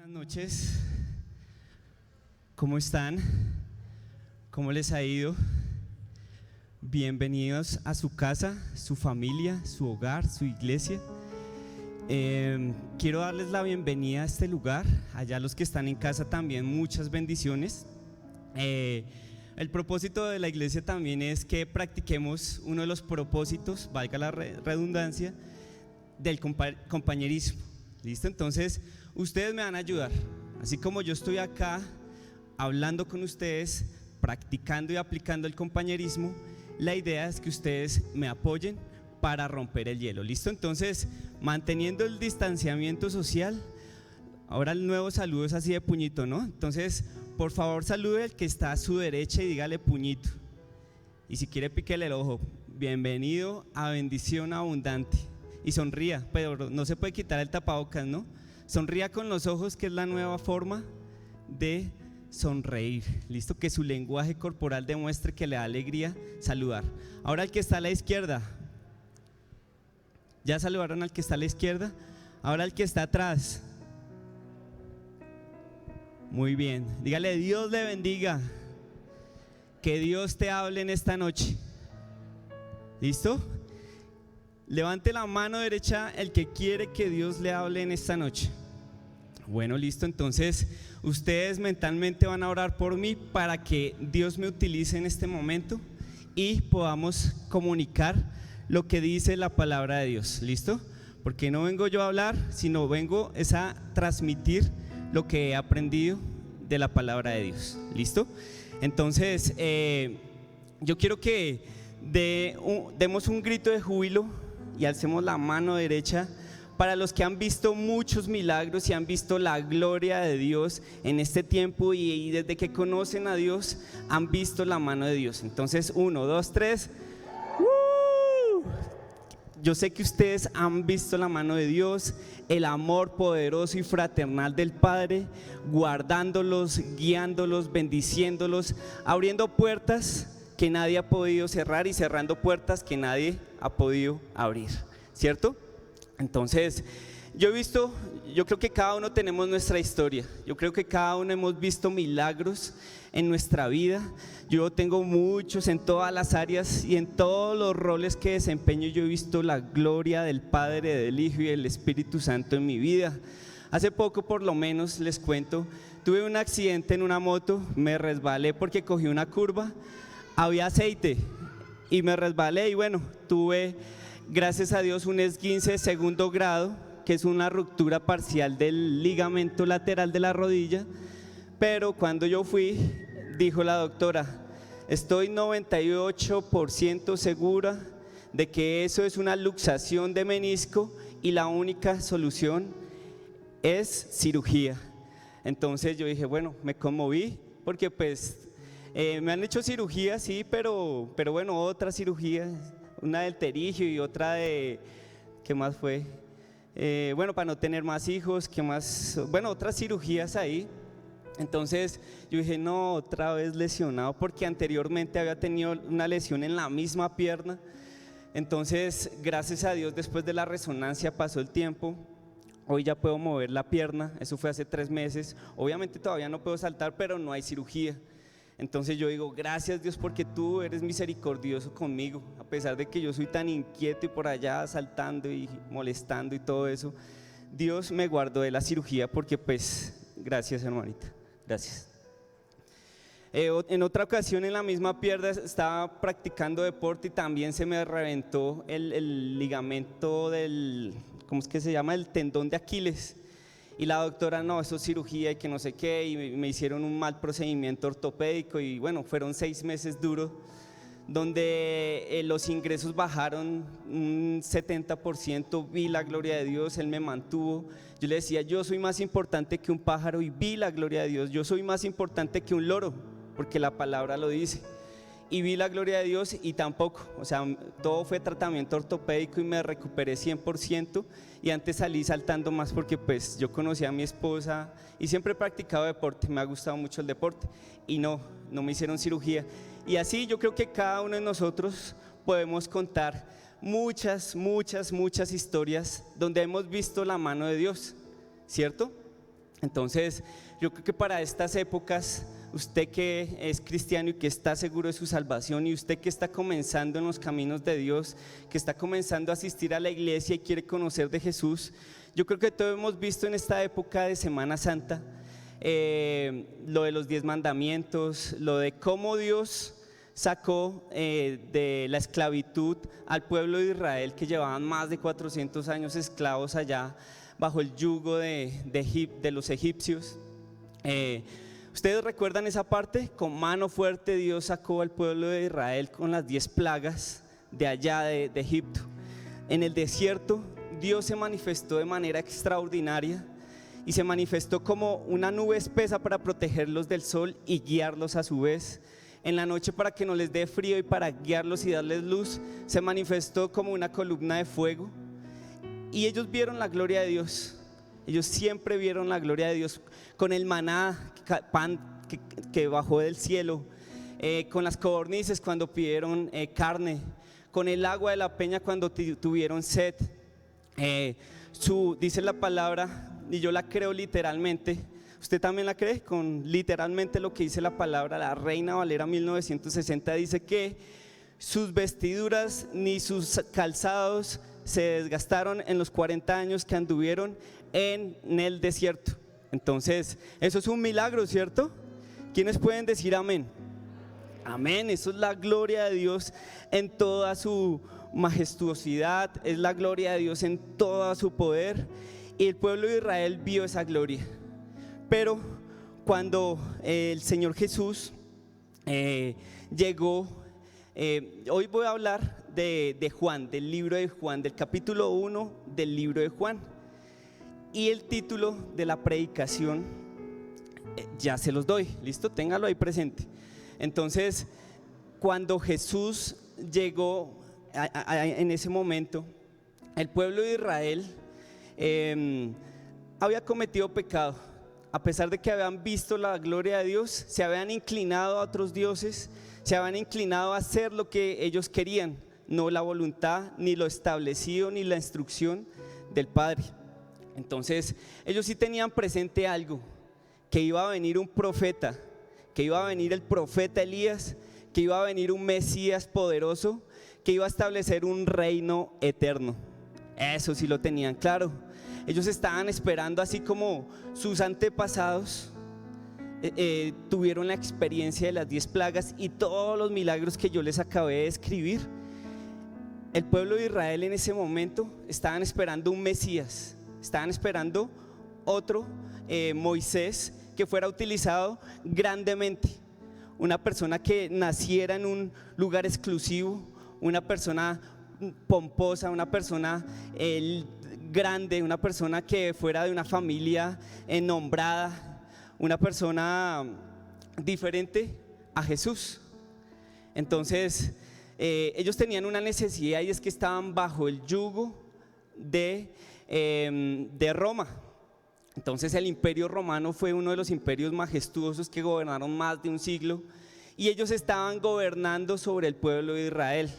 Buenas noches, ¿cómo están? ¿Cómo les ha ido? Bienvenidos a su casa, su familia, su hogar, su iglesia. Quiero darles la bienvenida a este lugar, allá los que están en casa también muchas bendiciones. El propósito de la iglesia también es que practiquemos uno de los propósitos, valga la redundancia, del compañerismo. ¿Listo? Entonces, ustedes me van a ayudar. Así como yo estoy acá hablando con ustedes, practicando y aplicando el compañerismo, la idea es que ustedes me apoyen para romper el hielo. ¿Listo? Entonces, manteniendo el distanciamiento social, ahora el nuevo saludo es así de puñito, ¿no? Entonces, por favor, salude al que está a su derecha y dígale puñito. Y si quiere, píquele el ojo. Bienvenido a Bendición Abundante. Y sonría, pero no se puede quitar el tapabocas, ¿no? Sonría con los ojos, que es la nueva forma de sonreír. Listo, que su lenguaje corporal demuestre que le da alegría saludar. Ahora el que está a la izquierda. ¿Ya saludaron al que está a la izquierda? Ahora el que está atrás. Muy bien, dígale: Dios le bendiga. Que Dios te hable en esta noche. ¿Listo? Levante la mano derecha el que quiere que Dios le hable en esta noche. Bueno, listo, entonces ustedes mentalmente van a orar por mí para que Dios me utilice en este momento y podamos comunicar lo que dice la palabra de Dios. ¿Listo? Porque no vengo yo a hablar, sino vengo es a transmitir lo que he aprendido de la palabra de Dios. ¿Listo? Entonces, yo quiero que demos un grito de júbilo y alcemos la mano derecha para los que han visto muchos milagros y han visto la gloria de Dios en este tiempo y desde que conocen a Dios han visto la mano de Dios. Entonces, 1, 2, 3. Yo sé que ustedes han visto la mano de Dios, el amor poderoso y fraternal del Padre, guardándolos, guiándolos, bendiciéndolos, abriendo puertas que nadie ha podido cerrar y cerrando puertas que nadie ha podido abrir, ¿cierto? Entonces, yo creo que cada uno tenemos nuestra historia. Yo creo que cada uno hemos visto milagros en nuestra vida. Yo tengo muchos en todas las áreas y en todos los roles que desempeño. Yo he visto la gloria del Padre, del Hijo y del Espíritu Santo en mi vida. Hace poco, por lo menos, les cuento, tuve un accidente en una moto, me resbalé porque cogí una curva, había aceite y me resbalé y bueno, tuve, gracias a Dios, un esguince de segundo grado, que es una ruptura parcial del ligamento lateral de la rodilla. Pero cuando yo fui, dijo la doctora: estoy 98% segura de que eso es una luxación de menisco y la única solución es cirugía. Entonces yo dije, bueno, me conmoví porque pues me han hecho cirugía, sí, pero bueno, otra cirugía, una del terigio y otra de, ¿qué más fue? Bueno, para no tener más hijos, ¿qué más? Bueno, otras cirugías ahí. Entonces yo dije, no, otra vez lesionado, porque anteriormente había tenido una lesión en la misma pierna. Entonces, gracias a Dios, después de la resonancia pasó el tiempo. Hoy ya puedo mover la pierna, eso fue hace 3 meses. Obviamente todavía no puedo saltar, pero no hay cirugía. Entonces yo digo, gracias Dios, porque tú eres misericordioso conmigo, a pesar de que yo soy tan inquieto y por allá saltando y molestando y todo eso. Dios me guardó de la cirugía porque pues, gracias hermanita, gracias. En otra ocasión en la misma pierna estaba practicando deporte y también se me reventó el ligamento del, ¿cómo es que se llama? El tendón de Aquiles. Y la doctora, no, eso es cirugía y que no sé qué, y me hicieron un mal procedimiento ortopédico y bueno, fueron 6 meses duros, donde los ingresos bajaron un 70%, vi la gloria de Dios, Él me mantuvo. Yo le decía, yo soy más importante que un pájaro y vi la gloria de Dios, yo soy más importante que un loro, porque la palabra lo dice. Y vi la gloria de Dios y tampoco, o sea, todo fue tratamiento ortopédico y me recuperé 100%. Y antes salí saltando más porque pues yo conocí a mi esposa y siempre he practicado deporte, me ha gustado mucho el deporte y no me hicieron cirugía. Y así yo creo que cada uno de nosotros podemos contar muchas historias donde hemos visto la mano de Dios, ¿cierto? Entonces, yo creo que para estas épocas, usted que es cristiano y que está seguro de su salvación, y usted que está comenzando en los caminos de Dios, que está comenzando a asistir a la iglesia y quiere conocer de Jesús, yo creo que todos hemos visto en esta época de Semana Santa lo de los 10 mandamientos, lo de cómo Dios sacó de la esclavitud al pueblo de Israel, que llevaban más de 400 años esclavos allá bajo el yugo de los egipcios. ¿Ustedes recuerdan esa parte? Con mano fuerte Dios sacó al pueblo de Israel con las 10 plagas de allá de Egipto. En el desierto Dios se manifestó de manera extraordinaria y se manifestó como una nube espesa para protegerlos del sol y guiarlos a su vez. En la noche, para que no les dé frío y para guiarlos y darles luz, se manifestó como una columna de fuego. Y ellos vieron la gloria de Dios. Ellos siempre vieron la gloria de Dios con el maná, pan que bajó del cielo, con las codornices cuando pidieron carne, con el agua de la peña cuando tuvieron sed. Dice la palabra, y yo la creo literalmente. ¿Usted también la cree? Con literalmente lo que dice la palabra. La Reina Valera 1960 dice que sus vestiduras ni sus calzados se desgastaron en los 40 años que anduvieron en el desierto. Entonces, eso es un milagro, ¿cierto? ¿Quiénes pueden decir amén? Amén, eso es la gloria de Dios en toda su majestuosidad, es la gloria de Dios en todo su poder, y el pueblo de Israel vio esa gloria. Pero cuando el Señor Jesús llegó, hoy voy a hablar de Juan, del libro de Juan, del capítulo 1 del libro de Juan, y el título de la predicación ya se los doy, listo, téngalo ahí presente. Entonces, cuando Jesús llegó en ese momento, el pueblo de Israel había cometido pecado. A pesar de que habían visto la gloria de Dios, se habían inclinado a otros dioses, se habían inclinado a hacer lo que ellos querían, no la voluntad, ni lo establecido, ni la instrucción del Padre. Entonces, ellos sí tenían presente algo, que iba a venir un profeta, que iba a venir el profeta Elías, que iba a venir un Mesías poderoso, que iba a establecer un reino eterno. Eso sí lo tenían claro. Ellos estaban esperando, así como sus antepasados tuvieron la experiencia de las 10 plagas y todos los milagros que yo les acabé de escribir. El pueblo de Israel en ese momento estaban esperando un Mesías, estaban esperando otro Moisés que fuera utilizado grandemente, una persona que naciera en un lugar exclusivo, una persona pomposa, una persona grande, una persona que fuera de una familia nombrada, una persona diferente a Jesús. Entonces ellos tenían una necesidad, y es que estaban bajo el yugo de Roma. Entonces el imperio romano fue uno de los imperios majestuosos que gobernaron más de un siglo, y ellos estaban gobernando sobre el pueblo de Israel.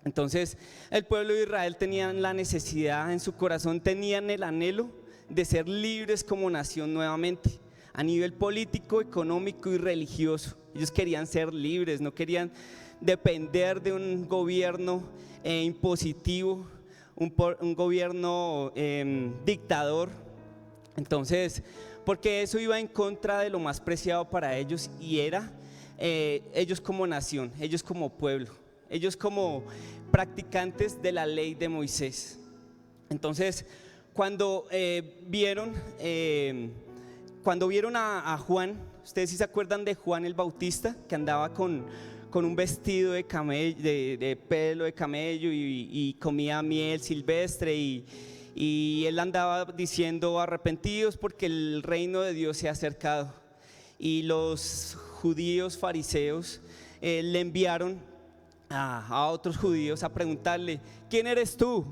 Entonces el pueblo de Israel tenía la necesidad en su corazón, tenían el anhelo de ser libres como nación nuevamente, a nivel político, económico y religioso. Ellos querían ser libres, no querían depender de un gobierno impositivo, un gobierno dictador. Entonces, porque eso iba en contra de lo más preciado para ellos, y era ellos como nación, ellos como pueblo, ellos como practicantes de la ley de Moisés. Entonces, cuando vieron a Juan, ustedes sí se acuerdan de Juan el Bautista, que andaba con un vestido de pelo de camello y comía miel silvestre, y él andaba diciendo: arrepentidos porque el reino de Dios se ha acercado. Y los judíos fariseos le enviaron a otros judíos a preguntarle: ¿quién eres tú?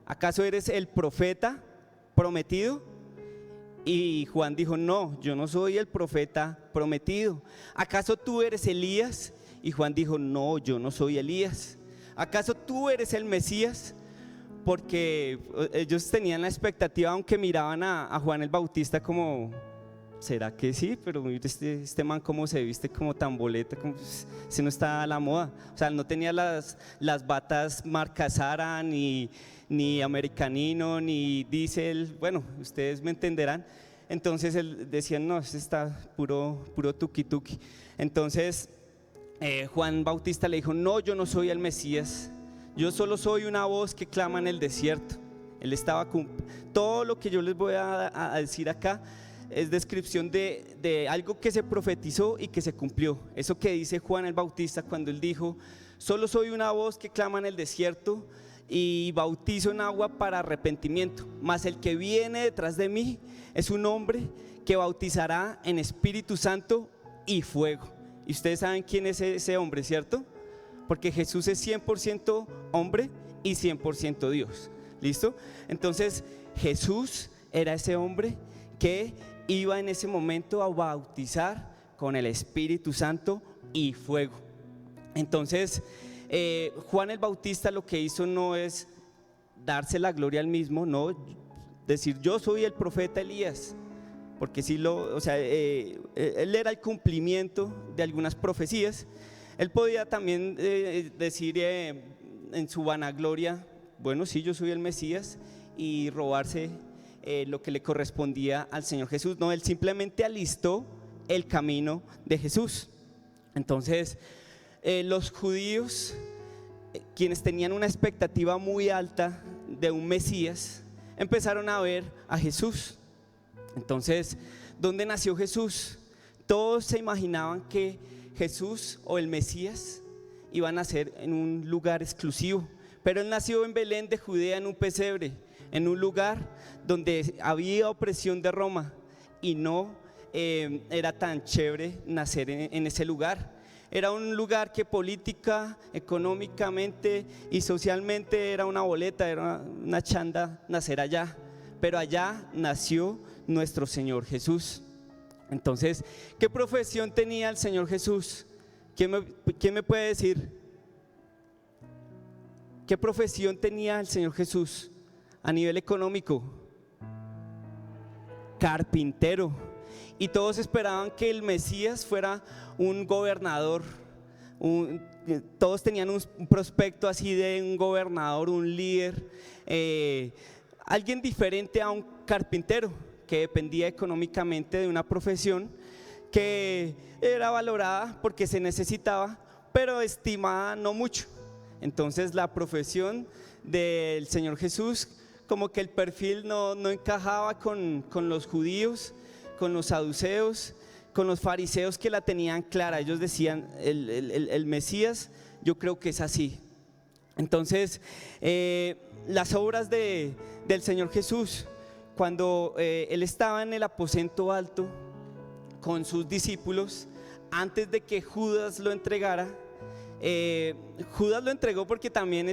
¿Acaso eres el profeta prometido? Y Juan dijo: no, yo no soy el profeta prometido. ¿Acaso tú eres Elías? Y Juan dijo: no, yo no soy Elías. ¿Acaso tú eres el Mesías? porque ellos tenían la expectativa, aunque miraban a Juan el Bautista como, ¿será que sí? Pero mire este man cómo se viste como tan boleta, como si no está a la moda. O sea, no tenía las batas marca Zara, ni Americanino, ni Diesel, bueno, ustedes me entenderán. Entonces decían, no, este está puro tuki tuki. Entonces Juan Bautista le dijo, no, yo no soy el Mesías, yo solo soy una voz que clama en el desierto. Él estaba todo lo que yo les voy a decir acá es descripción de algo que se profetizó y que se cumplió. Eso que dice Juan el Bautista cuando él dijo, solo soy una voz que clama en el desierto y bautizo en agua para arrepentimiento, mas el que viene detrás de mí es un hombre que bautizará en Espíritu Santo y fuego. Y ustedes saben quién es ese hombre, ¿cierto? Porque Jesús es 100% hombre y 100% Dios. ¿Listo? Entonces Jesús era ese hombre que iba en ese momento a bautizar con el Espíritu Santo y fuego. Entonces Juan el Bautista lo que hizo no es darse la gloria al mismo, no decir yo soy el profeta Elías, porque sí él era el cumplimiento de algunas profecías. Él podía también decir en su vanagloria, bueno, sí, yo soy el Mesías, y robarse lo que le correspondía al Señor Jesús. No, él simplemente alistó el camino de Jesús. Entonces los judíos, quienes tenían una expectativa muy alta de un Mesías, empezaron a ver a Jesús. Entonces, ¿dónde nació Jesús? Todos se imaginaban que Jesús o el Mesías iba a nacer en un lugar exclusivo, pero él nació en Belén de Judea, en un pesebre, en un lugar donde había opresión de Roma, y no era tan chévere nacer en ese lugar. Era un lugar que política, económicamente y socialmente era una boleta, era una chanda nacer allá, pero allá nació nuestro Señor Jesús. Entonces, ¿qué profesión tenía el Señor Jesús? ¿Quién me puede decir? ¿Qué profesión tenía el Señor Jesús a nivel económico? Carpintero. Y todos esperaban que el Mesías fuera un gobernador. Todos tenían un prospecto así de un gobernador, un líder, alguien diferente a un carpintero que dependía económicamente de una profesión que era valorada porque se necesitaba, pero estimada no mucho. Entonces la profesión del Señor Jesús, como que el perfil no encajaba con los judíos, con los saduceos, con los fariseos, que la tenían clara. Ellos decían, el Mesías, yo creo que es así. Entonces las obras del Señor Jesús, cuando él estaba en el aposento alto con sus discípulos, antes de que Judas lo entregara, Judas lo entregó porque también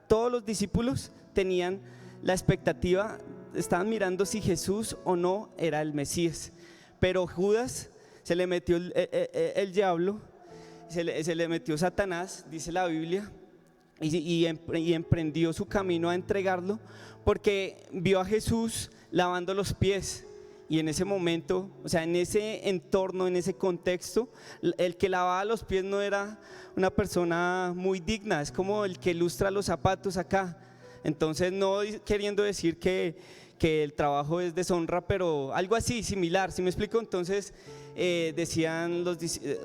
todos los discípulos tenían la expectativa, estaban mirando si Jesús o no era el Mesías. Pero Judas se le metió el diablo, se le metió Satanás, dice la Biblia, y emprendió su camino a entregarlo, porque vio a Jesús lavando los pies. Y en ese momento, o sea, en ese entorno, en ese contexto, el que lavaba los pies no era una persona muy digna, es como el que lustra los zapatos acá. Entonces, no queriendo decir que el trabajo es deshonra, pero algo así, similar, ¿sí me explico? Entonces decían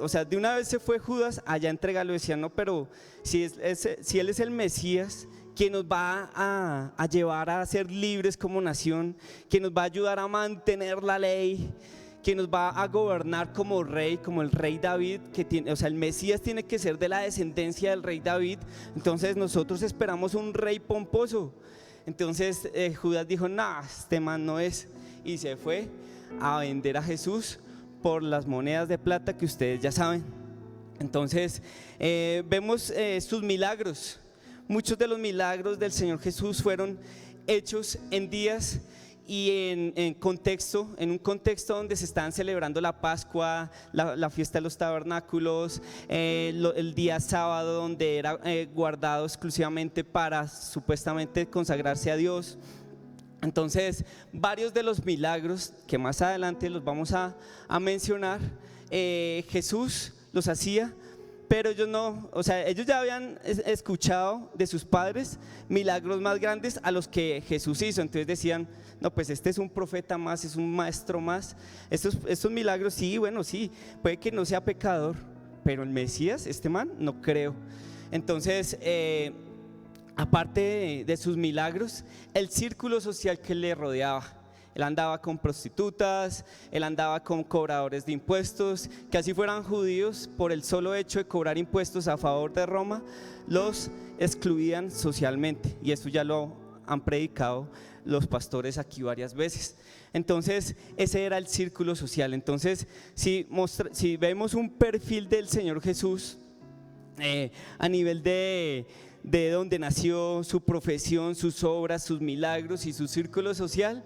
o sea, de una vez se fue Judas allá a entregarlo, decían, no, pero si él es el Mesías, quien nos va a llevar a ser libres como nación, quien nos va a ayudar a mantener la ley, quien nos va a gobernar como rey, como el rey David, o sea, el Mesías tiene que ser de la descendencia del rey David. Entonces nosotros esperamos un rey pomposo. Entonces Judas dijo, nah, este man no es, y se fue a vender a Jesús por las monedas de plata que ustedes ya saben. Entonces vemos sus milagros. Muchos de los milagros del Señor Jesús fueron hechos en días en un contexto donde se estaban celebrando la Pascua, la fiesta de los tabernáculos, el día sábado donde era guardado exclusivamente para supuestamente consagrarse a Dios. Entonces, varios de los milagros que más adelante los vamos a mencionar, Jesús los hacía, pero ellos no, o sea, ellos ya habían escuchado de sus padres milagros más grandes a los que Jesús hizo. Entonces decían, no, pues este es un profeta más, es un maestro más. Estos milagros, sí, bueno, sí, puede que no sea pecador, pero el Mesías, este man, no creo. Entonces, aparte de sus milagros, el círculo social que le rodeaba. Él andaba con prostitutas, él andaba con cobradores de impuestos, que así fueran judíos, por el solo hecho de cobrar impuestos a favor de Roma, los excluían socialmente. Y esto ya lo han predicado los pastores aquí varias veces. Entonces, ese era el círculo social. Entonces, si vemos un perfil del Señor Jesús, a nivel de donde nació, su profesión, sus obras, sus milagros y su círculo social,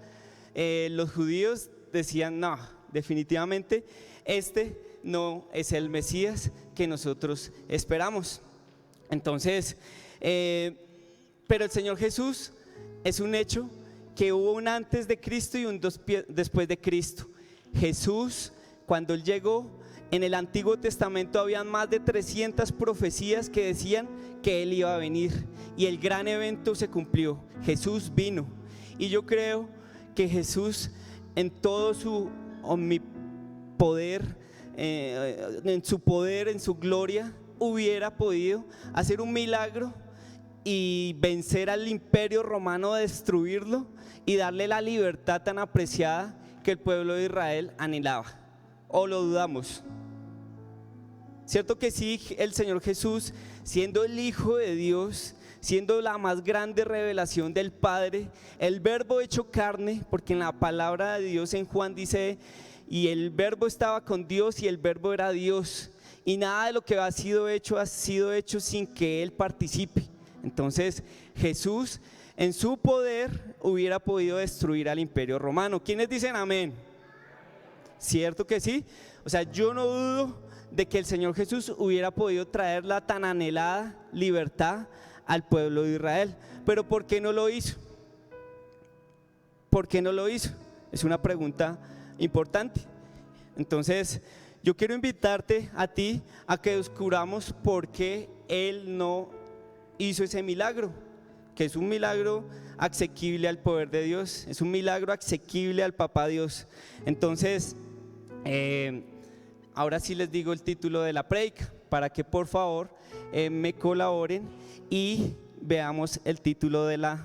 los judíos decían, no, definitivamente este no es el Mesías que nosotros esperamos. Entonces, pero el Señor Jesús es un hecho que hubo un antes de Cristo y un después de Cristo. Jesús, cuando Él llegó, en el Antiguo Testamento habían más de 300 profecías que decían que Él iba a venir, y el gran evento se cumplió. Jesús vino, y yo creo que Jesús, en todo su omnipoder, en su poder, en su gloria, hubiera podido hacer un milagro y vencer al imperio romano, destruirlo y darle la libertad tan apreciada que el pueblo de Israel anhelaba. ¿O lo dudamos? Cierto que sí, el Señor Jesús, siendo el Hijo de Dios, siendo la más grande revelación del Padre, el Verbo hecho carne, porque en la palabra de Dios en Juan dice, y el Verbo estaba con Dios y el Verbo era Dios, y nada de lo que ha sido hecho sin que Él participe. Entonces Jesús, en su poder, hubiera podido destruir al imperio romano. ¿Quiénes dicen amén? ¿Cierto que sí? O sea, yo no dudo de que el Señor Jesús hubiera podido traer la tan anhelada libertad al pueblo de Israel. Pero ¿por qué no lo hizo? ¿Por qué no lo hizo? Es una pregunta importante. Entonces, yo quiero invitarte a ti a que descubramos por qué Él no hizo ese milagro, que es un milagro asequible al poder de Dios, es un milagro asequible al Papá Dios. Entonces, ahora sí les digo el título de la prédica, para que por favor me colaboren y veamos el título de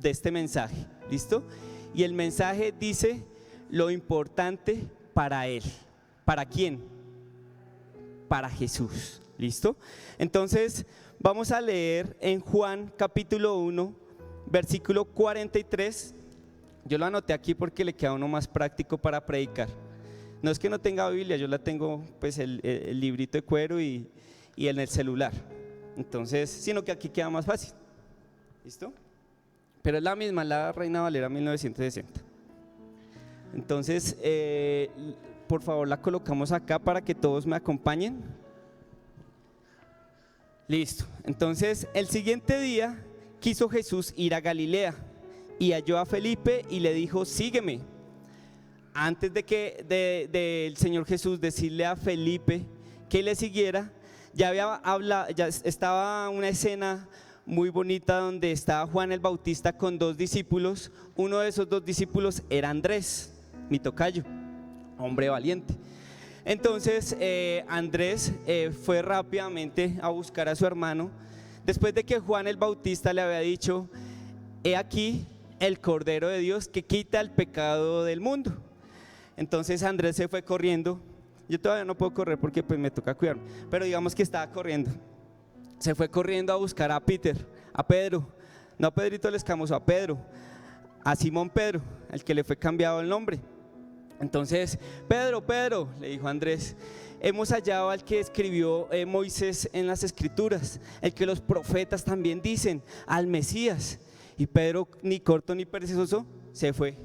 este mensaje. ¿Listo? Y el mensaje dice: lo importante para Él. ¿Para quién? Para Jesús. ¿Listo? Entonces vamos a leer en Juan capítulo 1 versículo 43. Yo lo anoté aquí porque le queda uno más práctico para predicar. No es que no tenga Biblia, yo la tengo pues el librito de cuero y en el celular. Entonces, sino que aquí queda más fácil. ¿Listo? Pero es la misma, la Reina Valera 1960. Entonces, por favor la colocamos acá para que todos me acompañen. Listo. Entonces, el siguiente día quiso Jesús ir a Galilea y halló a Felipe y le dijo: sígueme. Antes del Señor Jesús decirle a Felipe que le siguiera, ya estaba una escena muy bonita donde estaba Juan el Bautista con 2 discípulos. Uno de esos 2 discípulos era Andrés, mi tocayo, hombre valiente. Entonces Andrés fue rápidamente a buscar a su hermano, después de que Juan el Bautista le había dicho: he aquí el Cordero de Dios que quita el pecado del mundo. Entonces Andrés se fue corriendo. Yo todavía no puedo correr porque pues me toca cuidarme, pero digamos que estaba corriendo. Se fue corriendo a buscar a Pedro, no a Pedrito el Escamoso, a Pedro, a Simón Pedro, al que le fue cambiado el nombre. Entonces: Pedro, le dijo Andrés, hemos hallado al que escribió Moisés en las Escrituras, el que los profetas también dicen, al Mesías. Y Pedro, ni corto ni perezoso, se fue.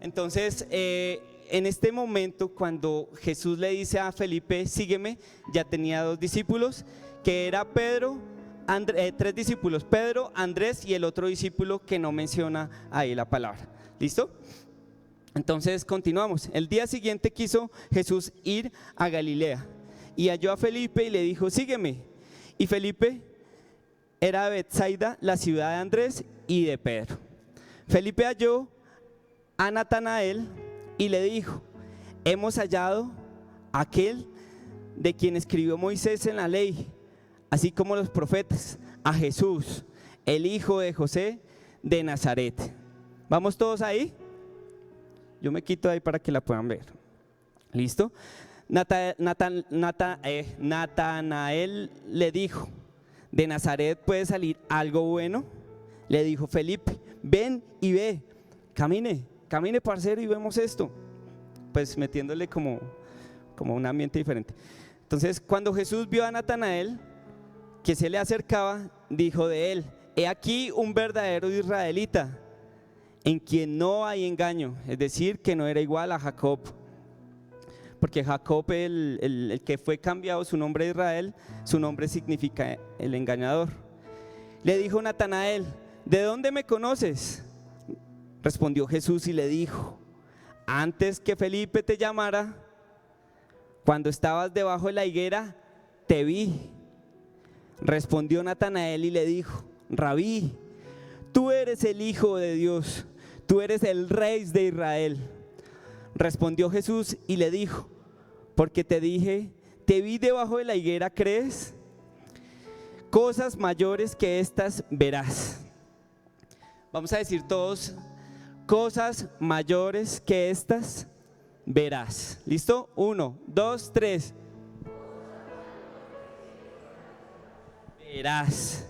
Entonces, en este momento, cuando Jesús le dice a Felipe, sígueme, ya tenía 2 discípulos, que era Pedro, 3 discípulos, Pedro, Andrés y el otro discípulo que no menciona ahí la palabra. ¿Listo? Entonces continuamos. El día siguiente quiso Jesús ir a Galilea y halló a Felipe y le dijo, sígueme. Y Felipe era de Betsaida, la ciudad de Andrés y de Pedro. Felipe halló a Natanael y le dijo, hemos hallado a aquel de quien escribió Moisés en la ley, así como los profetas, a Jesús, el hijo de José de Nazaret. ¿Vamos todos ahí? Yo me quito ahí para que la puedan ver. ¿Listo? Natanael le dijo, ¿de Nazaret puede salir algo bueno? Le dijo Felipe, ven y ve, camine, parcero, y vemos esto. Pues metiéndole como un ambiente diferente. Entonces, cuando Jesús vio a Natanael que se le acercaba, dijo de él, he aquí un verdadero israelita, en quien no hay engaño, es decir, que no era igual a Jacob, porque Jacob, el que fue cambiado su nombre a Israel, su nombre significa el engañador. Le dijo Natanael, ¿de dónde me conoces? Respondió Jesús y le dijo, antes que Felipe te llamara, cuando estabas debajo de la higuera, te vi. Respondió Natanael y le dijo, Rabí, tú eres el Hijo de Dios, tú eres el Rey de Israel. Respondió Jesús y le dijo, porque te dije, te vi debajo de la higuera, ¿crees? Cosas mayores que estas verás. Vamos a decir todos, cosas mayores que estas verás. ¿Listo? 1, 2, 3. Verás.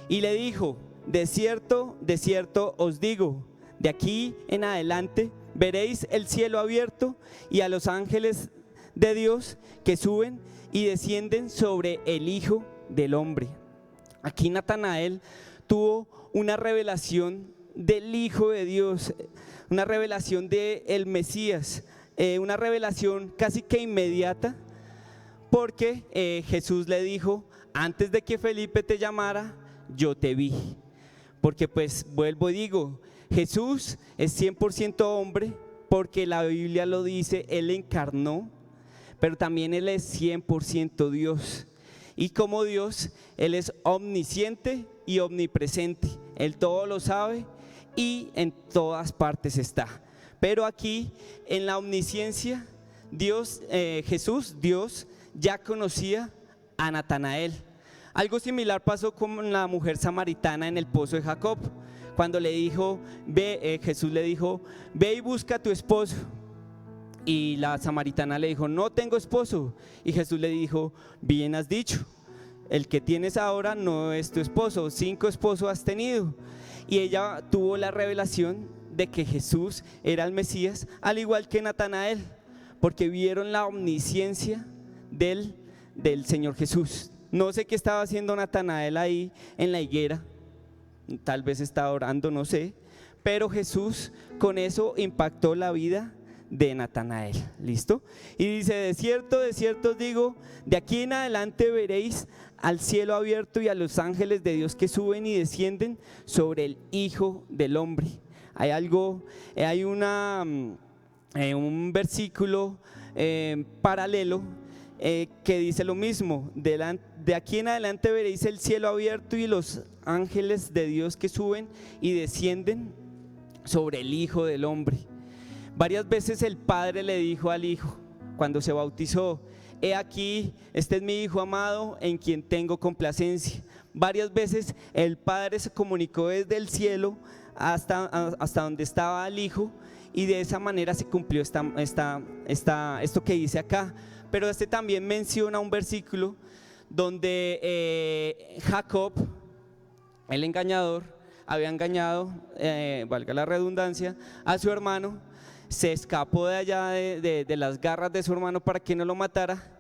Y le dijo, de cierto os digo, de aquí en adelante veréis el cielo abierto y a los ángeles de Dios que suben y descienden sobre el Hijo del Hombre. Aquí Natanael tuvo una revelación del Hijo de Dios, una revelación del Mesías, una revelación casi que inmediata, porque Jesús le dijo, antes de que Felipe te llamara, yo te vi. Porque pues vuelvo y digo, Jesús es 100% hombre, porque la Biblia lo dice, Él encarnó, pero también Él es 100% Dios. Y como Dios, Él es omnisciente y omnipresente. Él todo lo sabe y en todas partes está. Pero aquí en la omnisciencia, Jesús, Dios, ya conocía a Natanael. Algo similar pasó con la mujer samaritana en el pozo de Jacob. Cuando le dijo, Jesús le dijo, ve y busca a tu esposo. Y la samaritana le dijo, no tengo esposo. Y Jesús le dijo, bien has dicho, el que tienes ahora no es tu esposo, 5 esposos has tenido. Y ella tuvo la revelación de que Jesús era el Mesías, al igual que Natanael, porque vieron la omnisciencia del Señor Jesús. No sé qué estaba haciendo Natanael ahí en la higuera, tal vez estaba orando, no sé, pero Jesús con eso impactó la vida de Natanael. ¿Listo? Y dice, de cierto os digo, de aquí en adelante veréis al cielo abierto y a los ángeles de Dios que suben y descienden sobre el Hijo del Hombre. Hay un versículo paralelo que dice lo mismo, de aquí en adelante veréis el cielo abierto y los ángeles de Dios que suben y descienden sobre el Hijo del Hombre. Varias veces el Padre le dijo al Hijo cuando se bautizó, he aquí, este es mi Hijo amado en quien tengo complacencia. Varias veces el Padre se comunicó desde el cielo hasta donde estaba el Hijo, y de esa manera se cumplió esto que dice acá. Pero también menciona un versículo donde Jacob, el engañador, había engañado, valga la redundancia, a su hermano, se escapó de allá de las garras de su hermano para que no lo matara.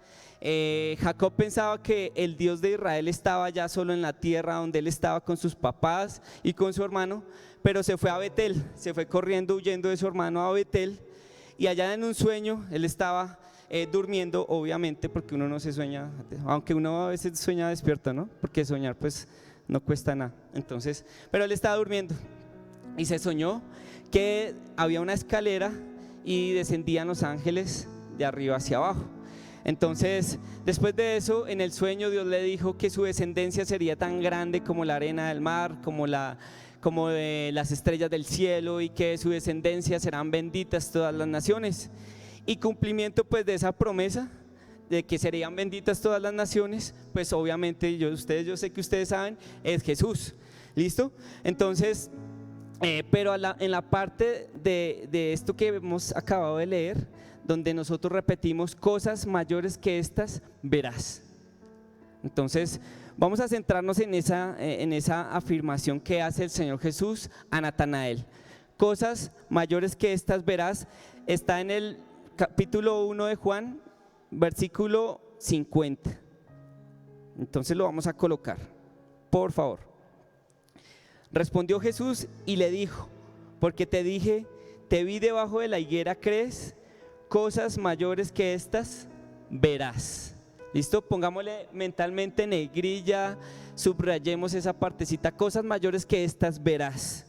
Jacob pensaba que el Dios de Israel estaba ya solo en la tierra donde él estaba con sus papás y con su hermano, pero se fue a Betel, se fue corriendo, huyendo de su hermano a Betel, y allá en un sueño él estaba durmiendo, obviamente, porque uno no se sueña, aunque uno a veces sueña despierto, ¿no? Porque soñar pues no cuesta nada. Entonces, pero él estaba durmiendo y se soñó que había una escalera y descendían los ángeles de arriba hacia abajo. Entonces, después de eso, en el sueño Dios le dijo que su descendencia sería tan grande como la arena del mar, como de las estrellas del cielo, y que su descendencia serán benditas todas las naciones. Y cumplimiento pues de esa promesa de que serían benditas todas las naciones, pues obviamente yo sé que ustedes saben, es Jesús. ¿Listo? Entonces, pero en la parte de esto que hemos acabado de leer, donde nosotros repetimos cosas mayores que estas verás. Entonces vamos a centrarnos en esa afirmación que hace el Señor Jesús a Natanael. Cosas mayores que estas verás, está en el capítulo 1 de Juan, versículo 50. Entonces lo vamos a colocar, por favor. Respondió Jesús y le dijo: porque te dije, te vi debajo de la higuera, ¿crees? Cosas mayores que estas verás. ¿Listo? Pongámosle mentalmente negrilla, subrayemos esa partecita, cosas mayores que estas verás.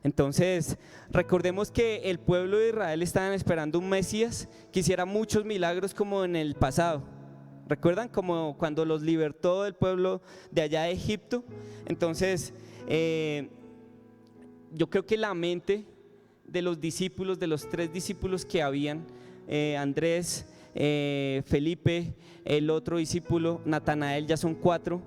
Entonces, recordemos que el pueblo de Israel estaban esperando un Mesías que hiciera muchos milagros como en el pasado. ¿Recuerdan? Como cuando los libertó del pueblo de allá de Egipto. Entonces, yo creo que la mente de los discípulos, de los 3 discípulos que habían, Andrés, Felipe, el otro discípulo, Natanael, ya son 4.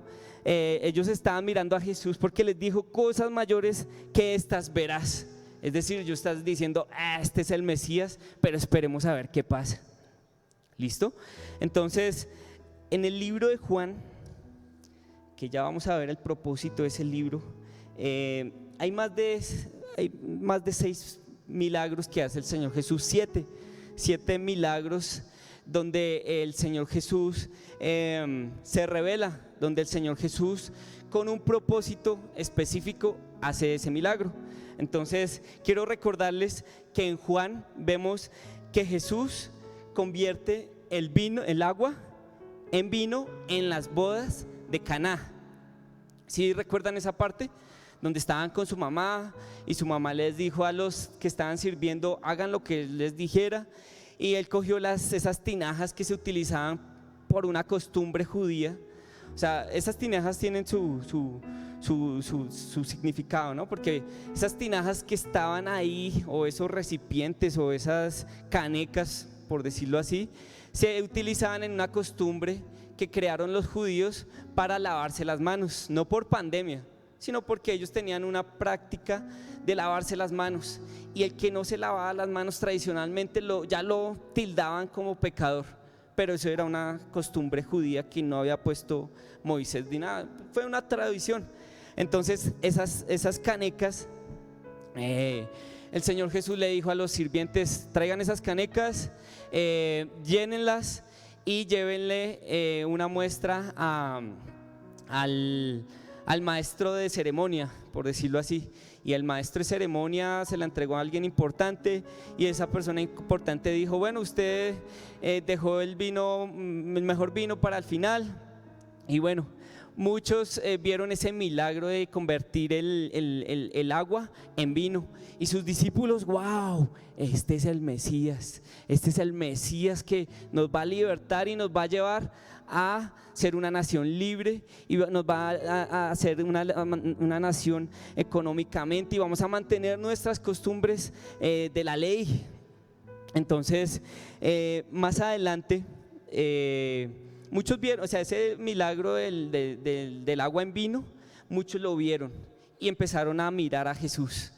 Ellos estaban mirando a Jesús porque les dijo: cosas mayores que estas verás. Es decir, yo estás diciendo, este es el Mesías, pero esperemos a ver qué pasa. ¿Listo? Entonces, en el libro de Juan, que ya vamos a ver el propósito de ese libro, hay más de 6 milagros que hace el Señor Jesús, 7 milagros donde el Señor Jesús se revela, donde el Señor Jesús con un propósito específico hace ese milagro. Entonces quiero recordarles que en Juan vemos que Jesús convierte el agua en vino en las bodas de Caná. ¿Sí recuerdan esa parte? Donde estaban con su mamá y su mamá les dijo a los que estaban sirviendo: hagan lo que les dijera. Y él cogió esas tinajas que se utilizaban por una costumbre judía. O sea, esas tinajas tienen su significado, ¿no? Porque esas tinajas que estaban ahí, o esos recipientes, o esas canecas, por decirlo así, se utilizaban en una costumbre que crearon los judíos para lavarse las manos, no por pandemia, sino porque ellos tenían una práctica de lavarse las manos, y el que no se lavaba las manos tradicionalmente ya lo tildaban como pecador, pero eso era una costumbre judía que no había puesto Moisés ni nada, fue una tradición. Entonces esas canecas, el Señor Jesús le dijo a los sirvientes: traigan esas canecas, llénenlas y llévenle una muestra al maestro de ceremonia, por decirlo así. Y el maestro de ceremonia se la entregó a alguien importante, y esa persona importante dijo: bueno, usted dejó el mejor vino para el final. Y bueno, muchos vieron ese milagro de convertir el agua en vino, y sus discípulos: wow, este es el Mesías, que nos va a libertar y nos va a llevar a ser una nación libre, y nos va a hacer una nación económicamente, y vamos a mantener nuestras costumbres de la ley. Entonces, más adelante, muchos vieron, o sea, ese milagro del agua en vino, muchos lo vieron y empezaron a mirar a Jesús,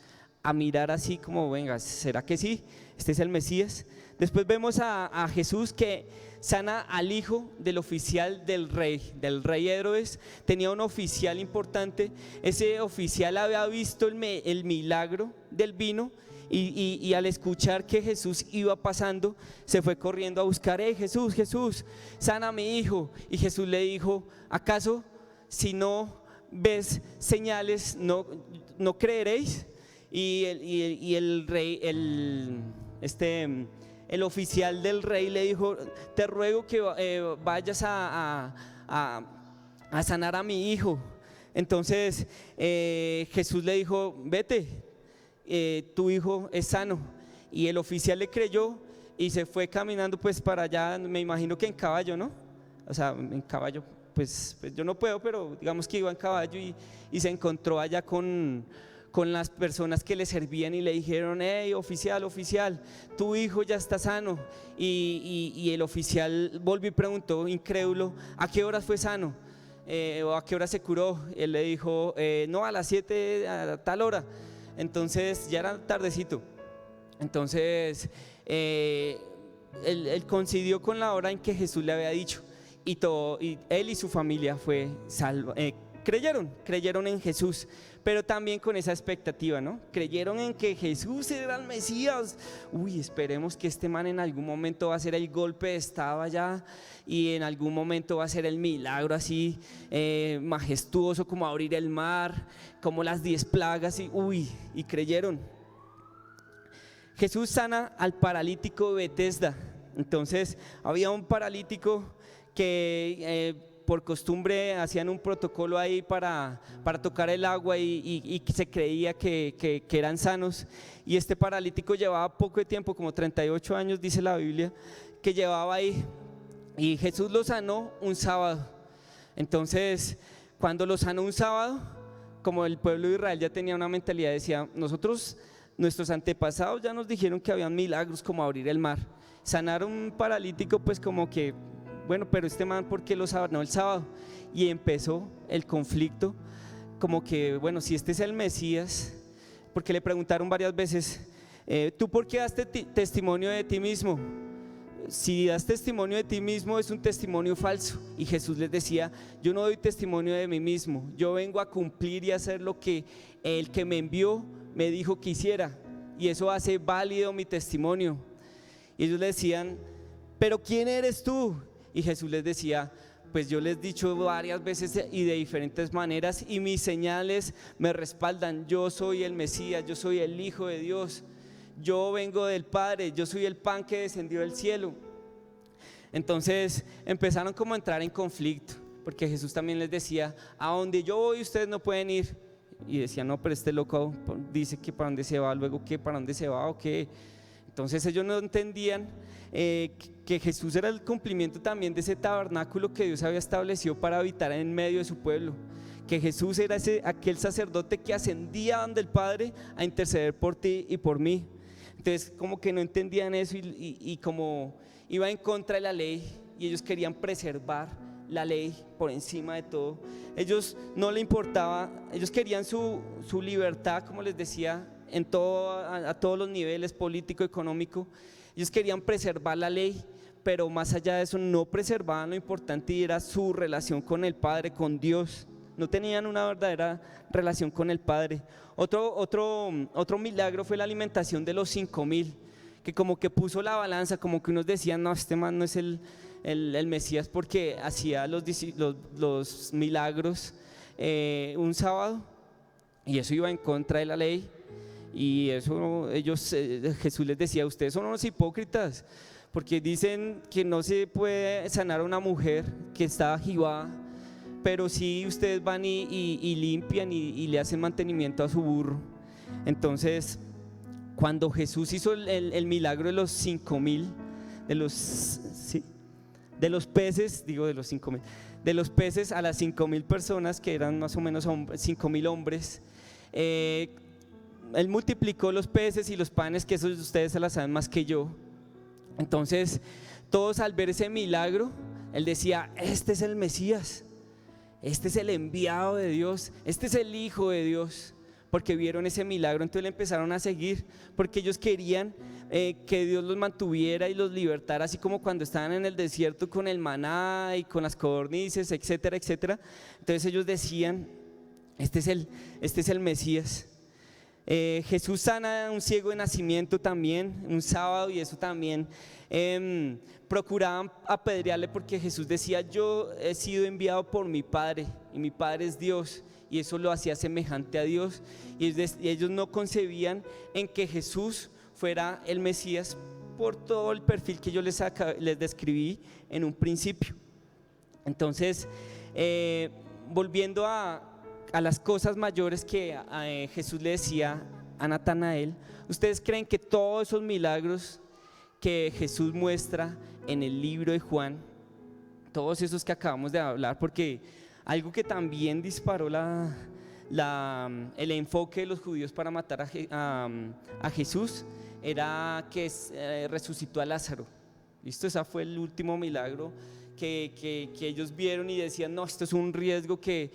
a mirar así como, venga, ¿será que sí? Este es el Mesías. Después vemos a Jesús que sana al hijo del oficial del rey Herodes. Tenía un oficial importante. Ese oficial había visto el milagro del vino y al escuchar que Jesús iba pasando, se fue corriendo a buscar: Jesús, Jesús, sana a mi hijo. Y Jesús le dijo: ¿acaso si no ves señales no creeréis? Y el rey, el oficial del rey le dijo: te ruego que vayas a sanar a mi hijo. Entonces Jesús le dijo: vete, tu hijo es sano. Y el oficial le creyó y se fue caminando pues para allá, me imagino que en caballo, ¿no? O sea, en caballo, pues yo no puedo, pero digamos que iba en caballo y se encontró allá con las personas que le servían y le dijeron: hey, oficial, tu hijo ya está sano. Y el oficial volvió y preguntó, incrédulo: ¿a qué hora fue sano? ¿O a qué hora se curó? Él le dijo: no, a las 7, a tal hora. Entonces ya era tardecito. Entonces él coincidió con la hora en que Jesús le había dicho, y él y su familia fue salvo. Creyeron en Jesús, pero también con esa expectativa, ¿no? Creyeron en que Jesús era el Mesías. Esperemos que este man en algún momento va a hacer el golpe de estado allá y en algún momento va a hacer el milagro así majestuoso, como abrir el mar, como las 10 plagas, y creyeron. Jesús sana al paralítico de Betesda. Entonces había un paralítico que por costumbre hacían un protocolo ahí para tocar el agua y se creía que eran sanos. Y este paralítico llevaba poco de tiempo, como 38 años dice la Biblia, que llevaba ahí. Y Jesús lo sanó un sábado. Entonces, cuando lo sanó un sábado, como el pueblo de Israel ya tenía una mentalidad, decía: nuestros antepasados ya nos dijeron que habían milagros como abrir el mar. Sanar a un paralítico, pues como que, bueno, pero este man, ¿por qué lo sanó el sábado? Y empezó el conflicto, como que, bueno, si este es el Mesías, porque le preguntaron varias veces: ¿tú por qué das testimonio de ti mismo? Si das testimonio de ti mismo, es un testimonio falso. Y Jesús les decía: yo no doy testimonio de mí mismo, yo vengo a cumplir y hacer lo que el que me envió me dijo que hiciera, y eso hace válido mi testimonio. Y ellos le decían: ¿pero quién eres tú? Y Jesús les decía: pues yo les he dicho varias veces y de diferentes maneras, y mis señales me respaldan. Yo soy el Mesías, yo soy el Hijo de Dios, yo vengo del Padre, yo soy el pan que descendió del cielo. Entonces empezaron como a entrar en conflicto, porque Jesús también les decía: a donde yo voy ustedes no pueden ir. Y decían: no, pero este loco dice que para dónde se va, luego que para dónde se va o qué. Entonces ellos no entendían que Jesús era el cumplimiento también de ese tabernáculo que Dios había establecido para habitar en medio de su pueblo, que Jesús era aquel sacerdote que ascendía ante el Padre a interceder por ti y por mí. Entonces como que no entendían eso y como iba en contra de la ley, y ellos querían preservar la ley por encima de todo. Ellos no le importaba, ellos querían su libertad, como les decía, a todos los niveles, político, económico. Ellos querían preservar la ley, pero más allá de eso no preservaban lo importante, y era su relación con el Padre, con Dios. No tenían una verdadera relación con el Padre. Otro milagro fue la alimentación de los 5,000, que como que puso la balanza, como que unos decían: no, este man no es el Mesías porque hacía los milagros un sábado, y eso iba en contra de la ley. Y eso Jesús les decía: ustedes son unos hipócritas, porque dicen que no se puede sanar a una mujer que está jibada, pero sí ustedes van y limpian y le hacen mantenimiento a su burro. Entonces cuando Jesús hizo el milagro de los 5,000, de los peces, de los peces a las 5,000 personas, que eran más o menos 5,000 hombres, Él multiplicó los peces y los panes, que esos ustedes se las saben más que yo. Entonces todos, al ver ese milagro, Él decía: este es el Mesías, este es el enviado de Dios, este es el Hijo de Dios. porque vieron ese milagro, entonces le empezaron a seguir, porque ellos querían que Dios los mantuviera y los libertara, así como cuando estaban en el desierto con el maná y con las codornices, etcétera, etcétera. Entonces ellos decían, este es el Mesías. Jesús sana a un ciego de nacimiento también, un sábado, y eso también procuraban apedrearle porque Jesús decía: yo he sido enviado por mi Padre y mi Padre es Dios, y eso lo hacía semejante a Dios, y ellos no concebían en que Jesús fuera el Mesías por todo el perfil que yo les describí en un principio. Entonces, volviendo a las cosas mayores que Jesús le decía a Natanael, ¿ustedes creen que todos esos milagros que Jesús muestra en el libro de Juan, todos esos que acabamos de hablar, porque algo que también disparó el enfoque de los judíos para matar a Jesús era que resucitó a Lázaro? ¿Listo? Ese fue el último milagro que ellos vieron y decían: no, esto es un riesgo que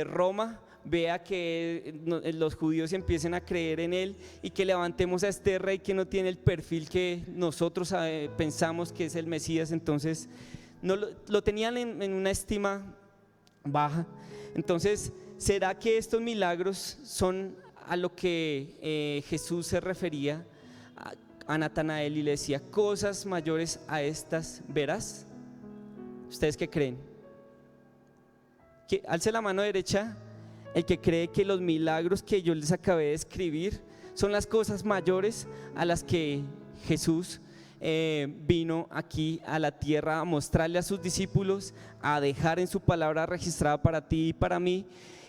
Roma vea que los judíos empiecen a creer en él y que levantemos a este rey que no tiene el perfil que nosotros pensamos que es el Mesías. Entonces no, lo tenían en una estima baja. Entonces, ¿será que estos milagros son a lo que Jesús se refería a Natanael y le decía: cosas mayores a estas verás? ¿Ustedes qué creen? Alce la mano derecha el que cree que los milagros que yo les acabé de escribir son las cosas mayores a las que Jesús vino aquí a la tierra a mostrarle a sus discípulos, a dejar en su palabra registrada para ti y para mí,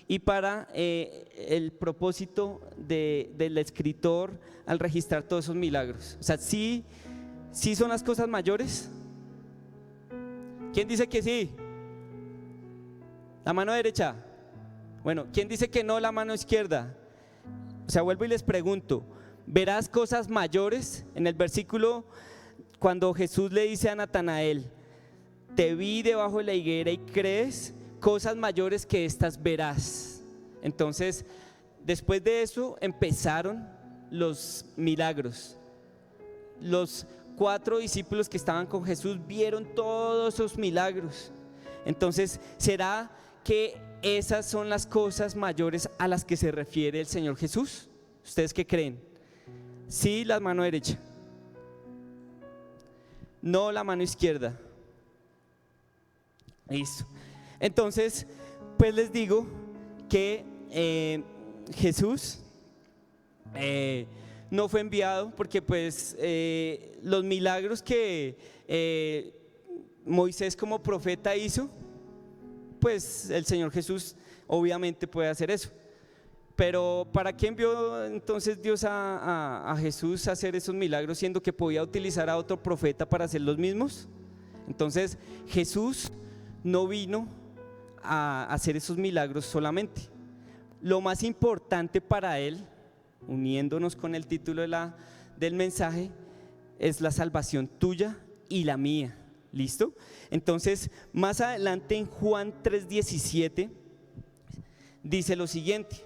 y para el propósito del escritor al registrar todos esos milagros. O sea, sí son las cosas mayores. ¿Quién dice que sí? La mano derecha. Bueno, ¿quién dice que no? La mano izquierda. O sea, vuelvo y les pregunto: ¿verás cosas mayores? En el versículo, cuando Jesús le dice a Natanael: te vi debajo de la higuera y crees, cosas mayores que estas verás. Entonces, después de eso empezaron los milagros. Los 4 discípulos que estaban con Jesús vieron todos esos milagros. Entonces, ¿será que esas son las cosas mayores a las que se refiere el Señor Jesús? ¿Ustedes qué creen? Sí, la mano derecha. No, la mano izquierda. Listo. Entonces, pues les digo que Jesús no fue enviado porque pues los milagros que Moisés como profeta hizo, pues el Señor Jesús obviamente puede hacer eso. Pero ¿para qué envió entonces Dios a Jesús a hacer esos milagros, siendo que podía utilizar a otro profeta para hacer los mismos? Entonces Jesús no vino a hacer esos milagros solamente. Lo más importante para él, uniéndonos con el título del mensaje, es la salvación tuya y la mía. ¿Listo? Entonces, más adelante en Juan 3:17 dice lo siguiente,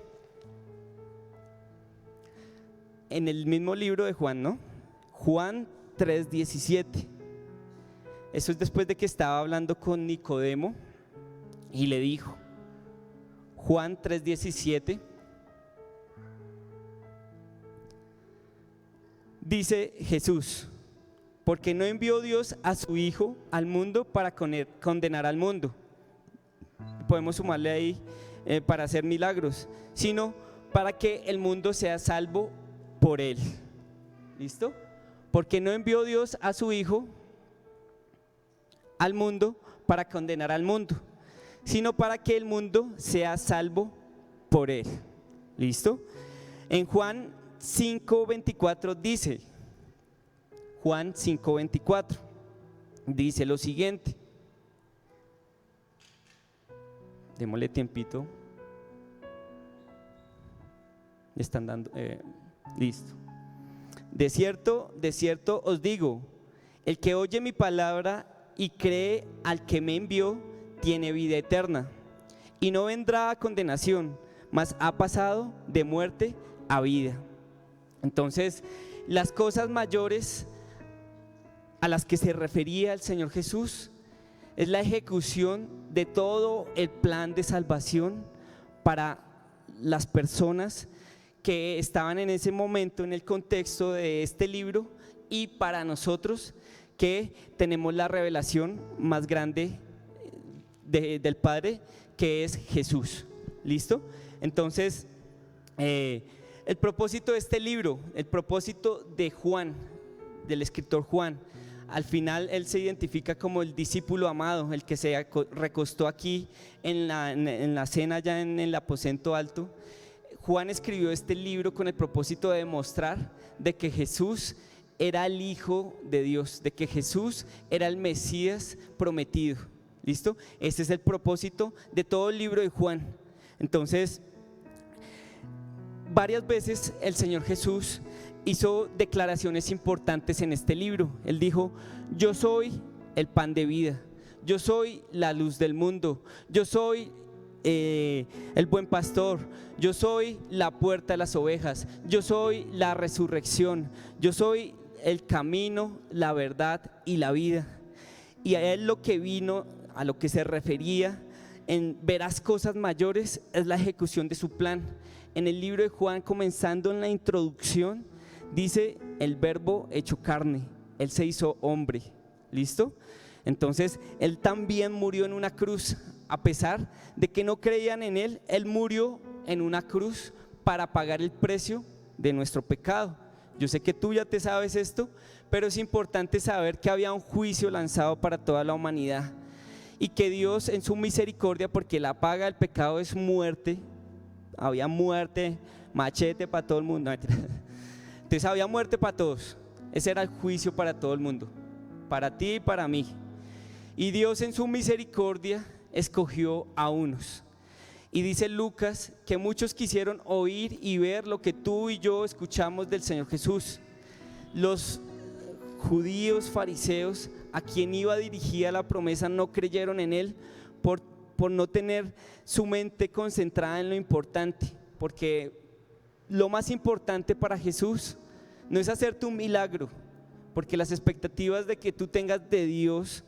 en el mismo libro de Juan, ¿no? Juan 3:17. Eso es después de que estaba hablando con Nicodemo y le dijo, Juan 3:17, dice Jesús: porque no envió Dios a su Hijo al mundo para condenar al mundo. Podemos sumarle ahí para hacer milagros, sino para que el mundo sea salvo por él. ¿Listo? Porque no envió Dios a su Hijo al mundo para condenar al mundo, sino para que el mundo sea salvo por él. ¿Listo? En Juan 5:24 dice, Juan 5:24 dice lo siguiente. Démosle tiempito. Le están dando, listo. De cierto os digo, el que oye mi palabra y cree al que me envió, tiene vida eterna, y no vendrá a condenación, mas ha pasado de muerte a vida. Entonces, las cosas mayores a las que se refería el Señor Jesús es la ejecución de todo el plan de salvación para las personas que estaban en ese momento en el contexto de este libro, y para nosotros que tenemos la revelación más grande del Padre, que es Jesús. ¿Listo? Entonces, el propósito de este libro, el propósito de Juan, del escritor Juan, al final él se identifica como el discípulo amado, el que se recostó aquí en la cena ya en el aposento alto. Juan escribió este libro con el propósito de demostrar de que Jesús era el Hijo de Dios, de que Jesús era el Mesías prometido. ¿Listo? Ese es el propósito de todo el libro de Juan. Entonces, varias veces el Señor Jesús hizo declaraciones importantes en este libro. Él dijo: yo soy el pan de vida, yo soy la luz del mundo, yo soy el buen pastor, yo soy la puerta de las ovejas, yo soy la resurrección, yo soy el camino, la verdad y la vida. Y a él lo que vino, a lo que se refería en verás cosas mayores, es la ejecución de su plan. En el libro de Juan, comenzando en la introducción, dice: el verbo hecho carne, él se hizo hombre. ¿Listo? Entonces él también murió en una cruz. A pesar de que no creían en él, él murió en una cruz para pagar el precio de nuestro pecado. Yo sé que tú ya te sabes esto, pero es importante saber que había un juicio lanzado para toda la humanidad, y que Dios en su misericordia, porque la paga del pecado es muerte, había muerte, machete para todo el mundo. Entonces había muerte para todos. Ese era el juicio para todo el mundo, para ti y para mí. Y Dios en su misericordia escogió a unos. Y dice Lucas que muchos quisieron oír y ver lo que tú y yo escuchamos del Señor Jesús. Los judíos fariseos, a quien iba dirigida la promesa, no creyeron en él por no tener su mente concentrada en lo importante, porque lo más importante para Jesús no es hacerte un milagro, porque las expectativas de que tú tengas de Dios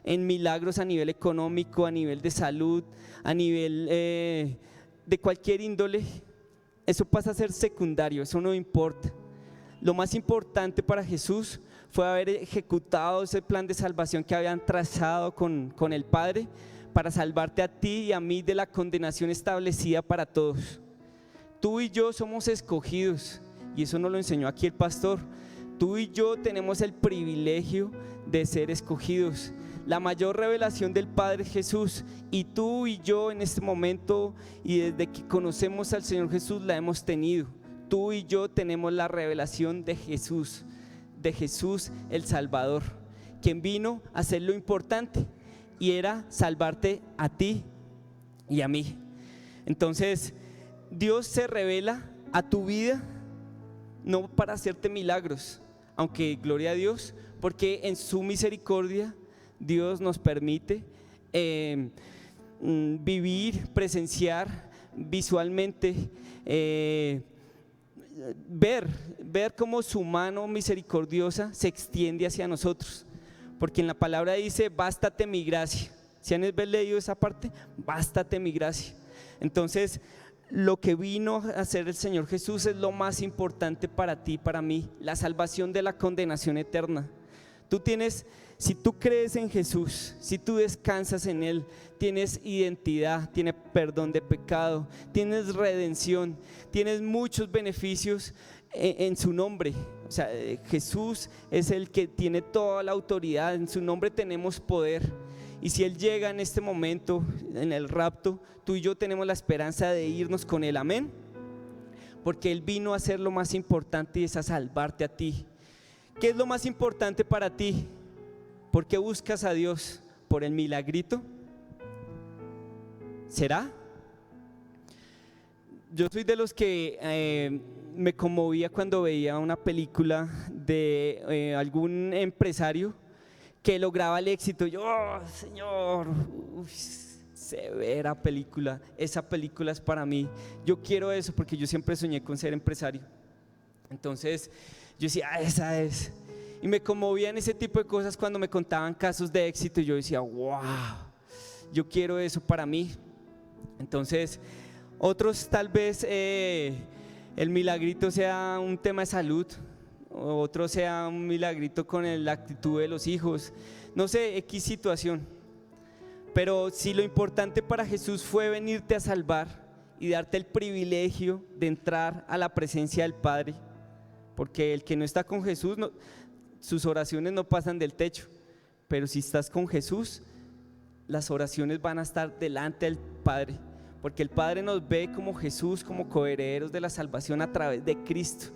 en milagros a nivel económico, a nivel de salud, a nivel de cualquier índole, eso pasa a ser secundario, eso no importa. Lo más importante para Jesús fue haber ejecutado ese plan de salvación que habían trazado con el Padre, para salvarte a ti y a mí de la condenación establecida para todos. Tú y yo somos escogidos, y eso nos lo enseñó aquí el pastor. Tú y yo tenemos el privilegio de ser escogidos. La mayor revelación del Padre es Jesús, y tú y yo en este momento, y desde que conocemos al Señor Jesús, la hemos tenido. Tú y yo tenemos la revelación de Jesús el Salvador, quien vino a hacer lo importante, y era salvarte a ti y a mí. Entonces Dios se revela a tu vida no para hacerte milagros, aunque gloria a Dios, porque en su misericordia Dios nos permite vivir, presenciar visualmente, ver cómo su mano misericordiosa se extiende hacia nosotros, porque en la palabra dice: bástate mi gracia. ¿Si han leído esa parte? Bástate mi gracia. Entonces, lo que vino a hacer el Señor Jesús es lo más importante para ti y para mí, la salvación de la condenación eterna. Si tú crees en Jesús, si tú descansas en Él, tienes identidad, tienes perdón de pecado, tienes redención, tienes muchos beneficios en su nombre. O sea, Jesús es el que tiene toda la autoridad, en su nombre tenemos poder. Y si Él llega en este momento, en el rapto, tú y yo tenemos la esperanza de irnos con Él, amén. Porque Él vino a hacer lo más importante, y es a salvarte a ti. ¿Qué es lo más importante para ti? ¿Por qué buscas a Dios? ¿Por el milagrito? ¿Será? Yo soy de los que me conmovía cuando veía una película de algún empresario que lograba el éxito. Yo, Señor, severa película. Esa película es para mí. Yo quiero eso porque yo siempre soñé con ser empresario. Entonces yo decía, esa es. Y me conmovían ese tipo de cosas cuando me contaban casos de éxito y yo decía, wow, yo quiero eso para mí. Entonces otros tal vez el milagrito sea un tema de salud, otro sea un milagrito con la actitud de los hijos, no sé, X situación. Pero si lo importante para Jesús fue venirte a salvar y darte el privilegio de entrar a la presencia del Padre, porque el que no está con Jesús, sus oraciones no pasan del techo, pero si estás con Jesús, las oraciones van a estar delante del Padre, porque el Padre nos ve como Jesús, como coherederos de la salvación a través de Cristo,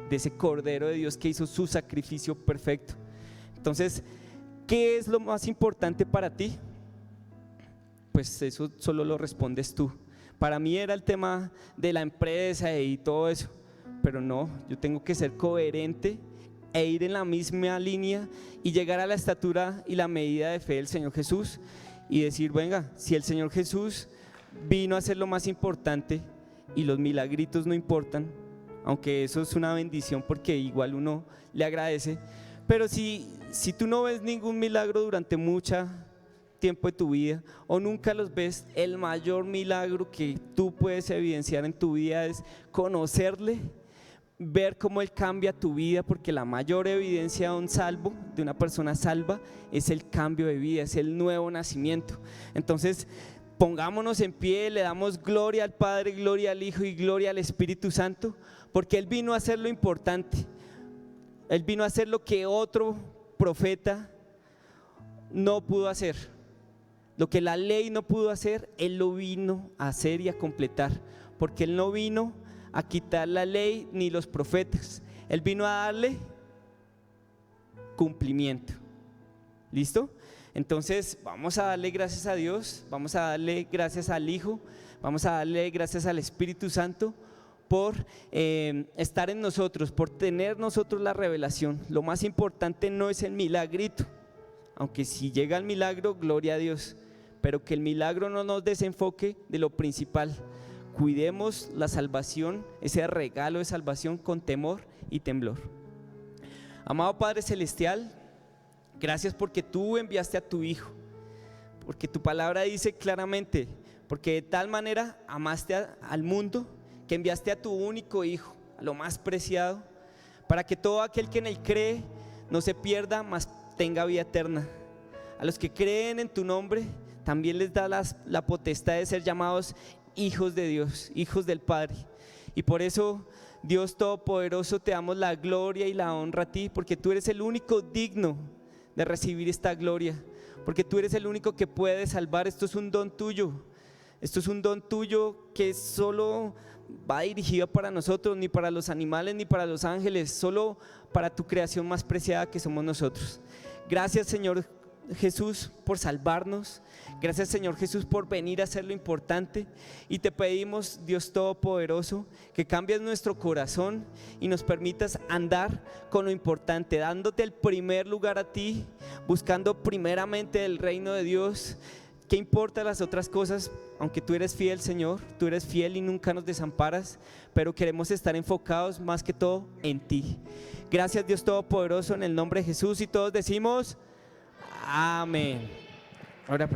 de ese Cordero de Dios que hizo su sacrificio perfecto. Entonces, ¿qué es lo más importante para ti? Pues eso solo lo respondes tú. Para mí era el tema de la empresa y todo eso, pero no, yo tengo que ser coherente e ir en la misma línea y llegar a la estatura y la medida de fe del Señor Jesús y decir, venga, si el Señor Jesús vino a ser lo más importante y los milagritos no importan, aunque eso es una bendición porque igual uno le agradece, pero si tú no ves ningún milagro durante mucho tiempo de tu vida o nunca los ves, el mayor milagro que tú puedes evidenciar en tu vida es conocerle, ver cómo Él cambia tu vida, porque la mayor evidencia de un salvo, de una persona salva, es el cambio de vida, es el nuevo nacimiento. Entonces pongámonos en pie, le damos gloria al Padre, gloria al Hijo y gloria al Espíritu Santo, porque Él vino a hacer lo importante. Él vino a hacer lo que otro profeta no pudo hacer, lo que la ley no pudo hacer, Él lo vino a hacer y a completar, porque Él no vino a quitar la ley ni los profetas, Él vino a darle cumplimiento. ¿Listo? Entonces vamos a darle gracias a Dios, vamos a darle gracias al Hijo, vamos a darle gracias al Espíritu Santo por estar en nosotros, por tener nosotros la revelación. Lo más importante no es el milagrito, aunque si llega el milagro, gloria a Dios, pero que el milagro no nos desenfoque de lo principal. Cuidemos la salvación, ese regalo de salvación con temor y temblor. Amado Padre Celestial, gracias porque tú enviaste a tu Hijo, porque tu palabra dice claramente, porque de tal manera amaste al mundo que enviaste a tu único Hijo, a lo más preciado, para que todo aquel que en Él cree no se pierda, mas tenga vida eterna. A los que creen en tu nombre también les da la potestad de ser llamados hijos de Dios, hijos del Padre. Y por eso, Dios Todopoderoso, te damos la gloria y la honra a ti, porque tú eres el único digno de recibir esta gloria, porque tú eres el único que puede salvar. Esto es un don tuyo, esto es un don tuyo que solo va dirigido para nosotros, ni para los animales ni para los ángeles, solo para tu creación más preciada que somos nosotros. Gracias, Señor Jesús, por salvarnos. Gracias, Señor Jesús, por venir a hacer lo importante, y te pedimos, Dios Todopoderoso, que cambies nuestro corazón y nos permitas andar con lo importante, dándote el primer lugar a ti, buscando primeramente el reino de Dios. ¿Qué importa las otras cosas? Aunque tú eres fiel, Señor, tú eres fiel y nunca nos desamparas, pero queremos estar enfocados más que todo en ti. Gracias, Dios Todopoderoso, en el nombre de Jesús, y todos decimos amén. Ahora